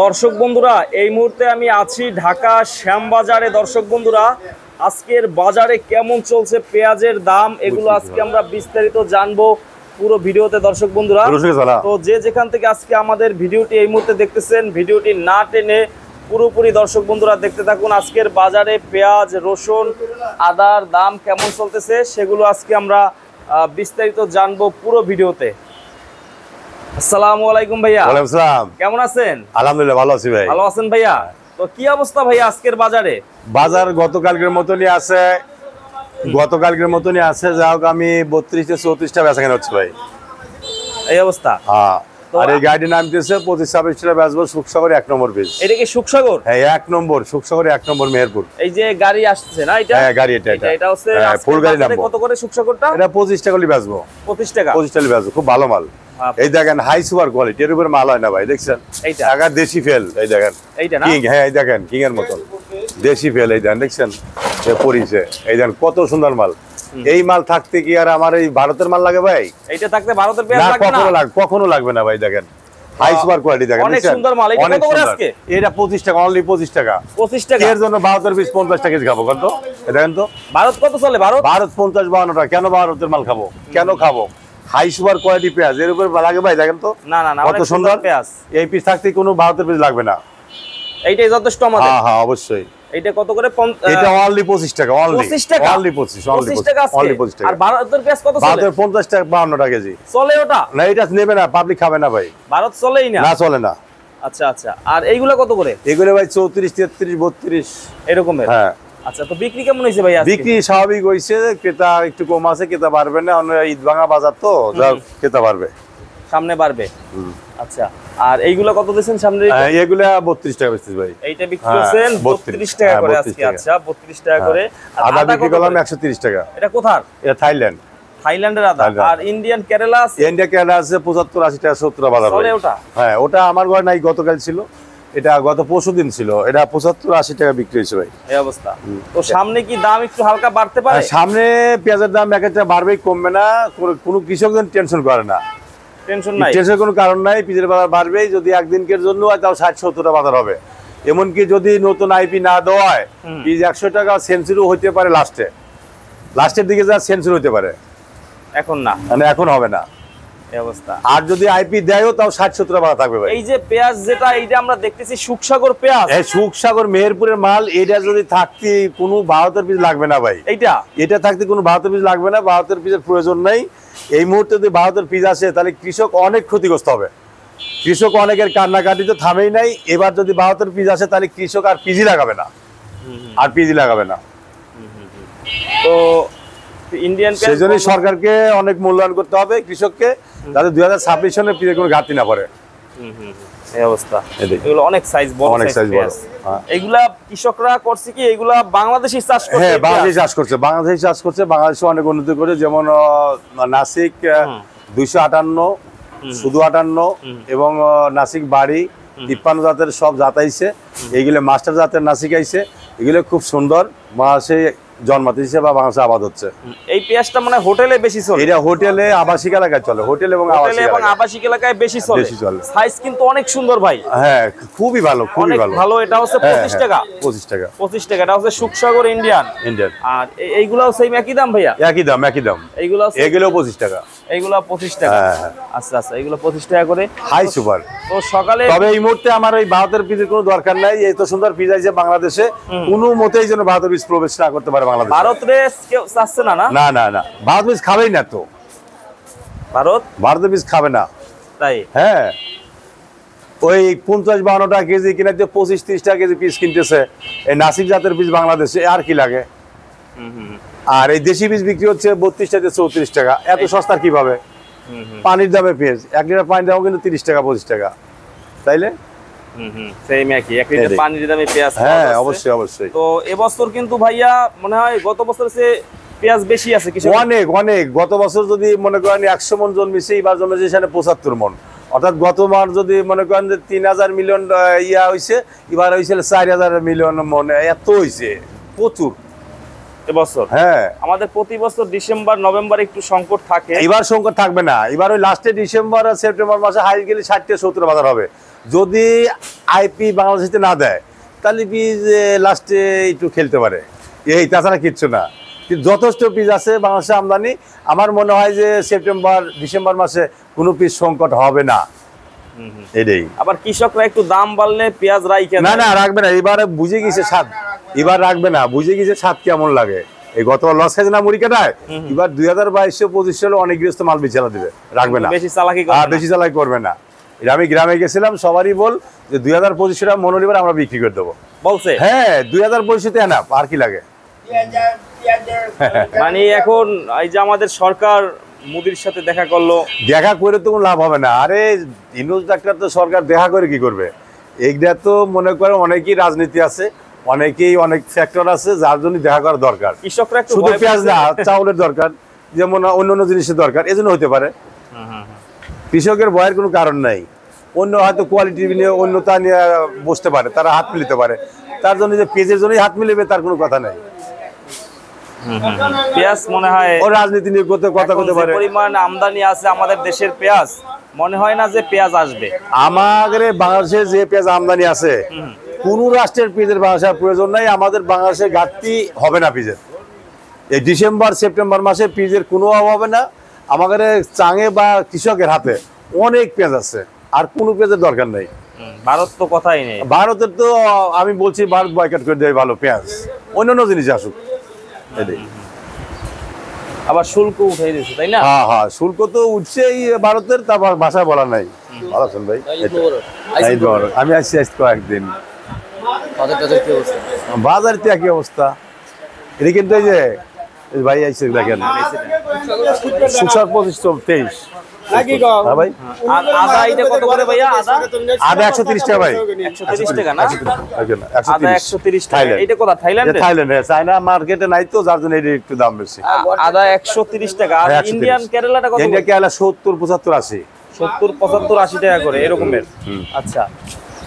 দর্শক বন্ধুরা, এই মুহূর্তে আমি আছি ঢাকা শ্যামবাজারে। দর্শক বন্ধুরা, আজকের বাজারে কেমন চলছে পেঁয়াজের দাম, এগুলো আজকে আমরা বিস্তারিত জানবো পুরো ভিডিওতে। দর্শক বন্ধুরা, তো যে যেখান থেকে আজকে আমাদের ভিডিওটি এই মুহূর্তে দেখতেছেন, ভিডিওটি না টেনে পুরোপুরি দর্শক বন্ধুরা দেখতে থাকুন। আজকের বাজারে পেঁয়াজ, রসুন, আদার দাম কেমন চলতেছে সেগুলো আজকে আমরা বিস্তারিত জানবো পুরো ভিডিওতে। আসসালামু আলাইকুম ভাইয়া। ওয়ালাইকুম আসসালাম। কেমন আছেন? আলহামদুলিল্লাহ ভালো আছি ভাই। ভালো আছেন ভাইয়া? তো কি অবস্থা ভাইয়া আজকের বাজারে? বাজার গতকালকের মতনই আছে, যা হোক আমি 32 থেকে 34টা বেচাকেনা হচ্ছে ভাই, এই অবস্থা। হ্যাঁ, আর এই গাড়ি নামতেছে 25-26 টাকা বেচবো। সুখসাগর 1 নম্বর বীজ। এটা কি সুখসাগর? হ্যাঁ, 1 নম্বর সুখসাগর, 1 নম্বর মেহেরপুর। এই যে গাড়ি আসছে না এটা? হ্যাঁ, গাড়ি এটা হচ্ছে ফুল গাড়ি নামবো। কত করে সুখসাগরটা? এটা 25 টাকা করে বেচবো। 25 টাকা? 25 টাকা বেচবো, খুব ভালো মাল। এই দেখেন হাই সুপার কোয়ালিটি, এর উপরে মাল হয় না ভাই, দেখছেন? এইটা টাকা দেশি ফেল, এই দেখেন এইটা না? কিং। হ্যাঁ, এই দেখেন কিং এর মতন দেশি ফেল, এই দেখেন, দেখছেন পরিচে, এই দেখেন কত সুন্দর মাল। এই মাল থাকতে কি আর আমার এই ভারতের মাল লাগে ভাই? এইটা থাকতে ভারতের পেঁয়াজ না, লাগবে না? কখনো লাগবে না ভাই। দেখেন হাই সুপার কোয়ালিটি, দেখেন অনেক সুন্দর মাল। এটা কত করে আজকে? এটা 25 টাকা, অনলি 25 টাকা। 25 টাকা এর জন্য ভারতের বীজ 50 টাকা কেজি খাবো। কত দেখেন তো, ভারত কত চলে? ভারত 50-52 টাকা। কেন ভারতের মাল খাবো? কেন খাবো? হাই সুপার কোয়ালিটি পেঁয়াজ এর উপর লাগে ভাই, দেখেন তো না না না, কত সুন্দর পেঁয়াজ। এই পিস থাকতে কোনো ভারতের বীজ লাগবে না। এইটাই যথেষ্ট আমাদের। হ্যাঁ হ্যাঁ, অবশ্যই। এটা কত করে? এটা অনলি 25 টাকা। অনলি 25 টাকা? অনলি 25 টাকা আজকে। অনলি 25 টাকা। আর ভারতের পেঁয়াজ কত চলে? ভারতের 50 টাকা, 52 টাকা কেজি চলে ওটা? না, এটা নেবে না, পাবলিক খাবে না ভাই। ভারত চলেই না? না, চলে না। আচ্ছা আচ্ছা। আর এইগুলা কত করে? এগুলো ভাই 34, 33, 32 এরকমের। হ্যাঁ। আচ্ছা, তো বিক্রি কেমন হয়েছে ভাই আজকে? বিক্রি স্বাভাবিক হয়েছে, ক্রেতা একটু কম আছে, ক্রেতা বাড়বে না। ঈদ ভাঙা বাজার তো, যা ক্রেতা বাড়বে, সামনে বাড়বে। আচ্ছা, আর এইগুলা কত দিয়েছেন সামনে? এগুলা 32 টাকা বেচতেছি ভাই। এইটা বিক্রি করছেন 32 টাকা করে আজকে। আচ্ছা, 32 টাকা করে। আদা বিক্রি করলাম 130 টাকা। এটা কোথার? এটা থাইল্যান্ড। থাইল্যান্ডের আদা। আর ইন্ডিয়ান কেরালা আছে? ইন্ডিয়া কেরালা আছে 75-80 টাকা, 70 টাকা বাজার চলে ওটা? হ্যাঁ, ওটা আমার ঘরে নাই, গতকাল ছিল, এটা গত পরশুদিন ছিল। এটা 75-80 টাকা বিক্রি হয়েছে ভাই, এই অবস্থা। তো সামনে কি দাম একটু হালকা বাড়তে পারে? সামনে পেঁয়াজের দাম একটা বাড়বেই, কমবে না। কোনো কৃষক টেনশন করে না, টেনশন নাই, টেনশনের কোনো কারণ নাই। পেঁয়াজের বাজার বাড়বেই, যদি একদিনকের জন্য হয় তাও 60-70 টাকা বাজার হবে। এমনকি যদি নতুন আইপি না দেওয়া হয়, পিস 100 টাকা সেঞ্চুরি হইতে পারে, লাস্টের দিকে যা সেঞ্চুরি হতে পারে। এখন না, মানে এখন হবে না এই অবস্থা। আর যদি আইপি দেয়ও তাও 60-70 টাকা থাকবে ভাই। এই যে পেঁয়াজ যেটা এইটা আমরা দেখতেছি সুখসাগর পেঁয়াজ, এই সুখসাগর মেহেরপুরের মাল, এটা যদি থাকতে কোনো ভারতের বীজ লাগবে না ভাই। এটা থাকতে কোনো ভারতের বীজ লাগবে না, ভারতের বীজের প্রয়োজন নাই। এই মুহূর্তে যদি ভারতের বীজ আসে তাহলে কৃষক অনেক ক্ষতিগ্রস্ত হবে। কৃষক অনেকের কান্নাকাটি তো থামেই নাই। এবার যদি ভারতের বীজ আসে তাহলে কৃষক আর পিজি লাগাবে না, তো ইন্ডিয়ান সেজন্যই সরকারকে অনেক মূল্যায়ন করতে হবে কৃষককে, যাতে 2026 সনে পিজের কোনো ঘাটতি না পড়ে। এই অবস্থা। এগুলো অনেক সাইজ বড়, অনেক সাইজ বড়। এগুলা কৃষকরা করছে কি, এগুলা বাংলাদেশি চাষ করছে? হ্যাঁ, বাংলাদেশি চাষ করছে। বাংলাদেশে অনেক উন্নতি করে, যেমন নাসিক 258, শুধু 58, এবং নাসিক বাড়ি 53 জাতের সব জাত আইছে। এইগুলো মাস্টার জাতের নাসিক আইছে, এগুলো খুব সুন্দর। বাংলাদেশে জন্মাতিছে বা বাংলাদেশে আবাদ হচ্ছে। এই পেঁয়াজটা মানে হোটেলে বেশি চলে? এটা হোটেলে, আবাসিক এলাকায় চলে। হোটেল এবং আবাসিক এলাকায় বেশি চলে। সাইজ কিন্তু অনেক সুন্দর ভাই। হ্যাঁ, খুবই ভালো, খুবই ভালো। এটা হচ্ছে 25 টাকা। 25 টাকা। এটা হচ্ছে সুখসাগর ইন্ডিয়ান। আর এইগুলাও সেম একই দাম ভাইয়া? একই দাম। এগুলাও 25 টাকা। এইগুলা 25 টাকা। আচ্ছা আচ্ছা, এগুলো 25 টাকা করে হাই সুপার। তো সকালে, তবে এই মুহূর্তে আমার ওই ভারতের বীজের কোনো দরকার নাই। এই তো সুন্দর বীজ আছে বাংলাদেশে, কোনো মতেই যেন ভারতের বীজ প্রবেশ না করতে পারে বাংলাদেশে। ভারতে কেউ চাচ্ছে না? না, ভারত বীজ খাবেই না তো। ভারতের বীজ খাবে না, তাই? হ্যাঁ, ওই 50-52 টাকা কেজি কিনা 25-30 টাকা কেজি পিস কিনতেছে এই নাসিক জাতের বীজ বাংলাদেশে। আর কি লাগে? আর এই দেশি বীজ বিক্রি হচ্ছে 32 থেকে 34 টাকা। এত সস্তা কিভাবে? পানির দামে পেঁয়াজ, 1 লিটার পানির দাম কিন্তু 30 টাকা, 25 টাকা, তাইলে? হ্যাঁ, অবশ্যই। তো এবছর কিন্তু ভাইয়া মনে হয় গত বছর চেয়ে পেঁয়াজ বেশি আছে কিছু? অনেক। গত বছর যদি মনে করেন 100 মন জন্মেছে, এবার জন্মেছে সেখানে 75 মন। অর্থাৎ গত মাস যদি মনে করেন যে 3000 মিলিয়ন হয়েছে, এবার হয়েছিল 4000 মিলিয়ন মন। এত হয়েছে, প্রচুর। এবছর হ্যাঁ আমাদের প্রতি বছর ডিসেম্বর নভেম্বর একটু সংকট থাকে, এবার সংকট থাকবে না। এবার ওই লাস্টে ডিসেম্বর আর সেপ্টেম্বর মাসে হাই গেলে 60-70 বাজার হবে। যদি আইপি বাংলাদেশে না দেয় তাহলে বীজ লাস্টে একটু খেলতে পারে, এই তাছাড়া কিচ্ছু না। কিন্তু যথেষ্ট পিস আছে বাংলাদেশে আমদানি। আমার মনে হয় যে সেপ্টেম্বর ডিসেম্বর মাসে কোনো পিস সংকট হবে না। এটাই। আবার কৃষকরা একটু দাম বাড়লে পেঁয়াজ রাইখে না না রাখবে না, এবার বুঝে গেছে স্বাদ, এবার রাখবে না, বুঝে গেছে স্বাদ কেমন লাগে। এই গত লস খাইছে না মুড়ি কাটায়, এবার 2022-25 সালে অনেক গৃহস্থ মাল বিছালা দিবে, রাখবে না, বেশি চালাকি বেশি চালাকি করবে না। এটা আমি গ্রামে গেছিলাম, সবারই বল যে 2025 টাকা মনোলিভার আমরা বিক্রি করে দেবো বলছে। হ্যাঁ 2025-তে না আর কি লাগে। মানে এখন এই যে আমাদের সরকার মোদির সাথে দেখা করলো, দেখা করে তো কোনো লাভ হবে না। আরে ইনুস ডাক্তার তো সরকার দেখা করে কি করবে? এইটা তো মনে করে অনেকেই রাজনীতি আছে, অনেকেই অনেক ফ্যাক্টর আছে যার জন্য দেখা করা দরকার। কৃষকরা একটু শুধু পেঁয়াজ না, চাউলের দরকার, যেমন অন্য জিনিসের দরকার, এজন্য হতে পারে। কৃষকের ভয়ের কোনো কারণ নাই। অন্য হয়তো কোয়ালিটি নিয়ে অন্যতা নিয়ে বসতে পারে, তারা হাত মিলিতে পারে, তার জন্য যে পেঁয়াজের জন্যই হাত মিলিবে তার কোনো কথা নাই। পেঁয়াজ মনে হয় ও রাজনীতি নিয়ে কথা বলতে পারে। পরিমাণ আমদানি আছে আমাদের দেশের পেঁয়াজ, মনে হয় না যে পেঁয়াজ আসবে। আমাদের বাংলাদেশে যে পেঁয়াজ আমদানি আছে, কোন রাষ্ট্রের পেঁয়াজের বাংলাদেশের প্রয়োজন নাই। আমাদের বাংলাদেশের ঘাটতি হবে না পেঁয়াজের। এই ডিসেম্বর সেপ্টেম্বর মাসে পেঁয়াজের কোনো অভাব হবে না। আমাদের চাঙে বা কৃষকের হাতে অনেক পেঁয়াজ আছে, আর কোনো পেঁয়াজের দরকার নেই। ভারত তো কথাই নেই, ভারতের তো আমি বলছি ভারত বয়কট করে দেয় ভালো, পেঁয়াজ অন্যান্য জিনিস আসুক। আবার শুল্ক উঠে দিয়েছে, তাই না? হ্যাঁ হ্যাঁ শুল্ক তো উঠছে এই ভারতের, তারপর ভাষায় বলা নাই। ভালো আছেন ভাই? আমি আসছি কয়েকদিন। বাজার তো একই অবস্থা। এটা কিন্তু এই যে ভাই আইসে দেখেন 25-23 ভাই। আদা এটা কত করে ভাইয়া? আদা 130 টাকা ভাই। 130 টাকা না? আদা 130 টাকা। থাইল্যান্ড। এটা কোথা? থাইল্যান্ডে? থাইল্যান্ডে, চায়না মার্কেটে নাই তো, যার জন্য এটা একটু দাম বেশি। আদা 130 টাকা। আর ইন্ডিয়ান কেরালাটা কত? ইন্ডিয়া কেরালা 70-75-80 70-75-80 টাকা করে এরকমের। আচ্ছা,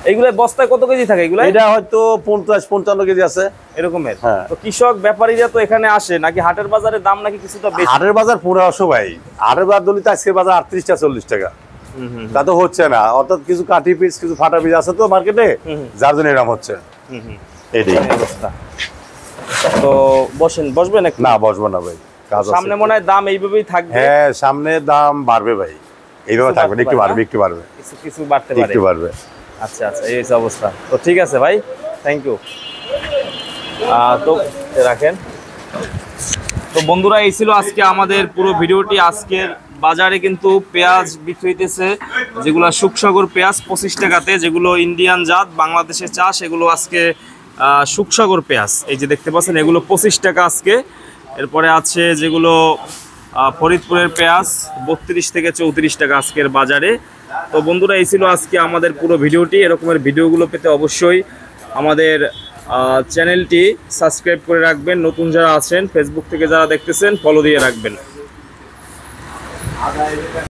এইগুলা বস্তায় কত কেজি থাকে এগুলা? এটা হয়তো 50-55 কেজি আছে এরকমের। হ্যাঁ। তো কৃষক ব্যাপারীরা তো এখানে আসে নাকি হাটের বাজারে দাম নাকি কিছুটা বেশি? হাটের বাজার 1500 ভাই। হাটের বাজার দলিতে আজকে বাজার 38-40 টাকা। তা তো হচ্ছে না, অর্থাৎ কিছু কাঠি পিস কিছু ফাটা পিস আছে তো মার্কেটে, যার জন্য এরকম হচ্ছে। এটাই অবস্থা। তো বসবেন একটু? না বসবো না ভাই, কাজ আছে। সামনে মনে হয় দাম এইভাবেই থাকবে। হ্যাঁ সামনে দাম বাড়বে ভাই, এইভাবে থাকবে না, একটু বাড়বে, একটু বাড়বে, কিছু বাড়তে পারে, একটু বাড়বে। আচ্ছা আচ্ছা, এই হচ্ছে অবস্থা। তো ঠিক আছে ভাই, থ্যাংক ইউ। তো রাখেন। তো বন্ধুরা, এই ছিল আজকে আমাদের পুরো ভিডিওটি। আজকের বাজারে কিন্তু পেঁয়াজ বিক্রি হইতেছে, যেগুলো সুখসাগর পেঁয়াজ 25 টাকাতে, যেগুলো ইন্ডিয়ান জাত বাংলাদেশে চাষ, এগুলো আজকে সুখসাগর পেঁয়াজ এই যে দেখতে পাচ্ছেন, এগুলো 25 টাকা আজকে। এরপরে আছে যেগুলো ফরিদপুরের পেঁয়াজ 32 থেকে 34 টাকা আজকের বাজারে। তো বন্ধুরা, এই ছিল আজকে আমাদের পুরো ভিডিওটি। এরকমের ভিডিওগুলো পেতে অবশ্যই আমাদের চ্যানেলটি সাবস্ক্রাইব করে রাখবেন। নতুন যারা আছেন, ফেসবুক থেকে যারা দেখতেছেন, ফলো দিয়ে রাখবেন।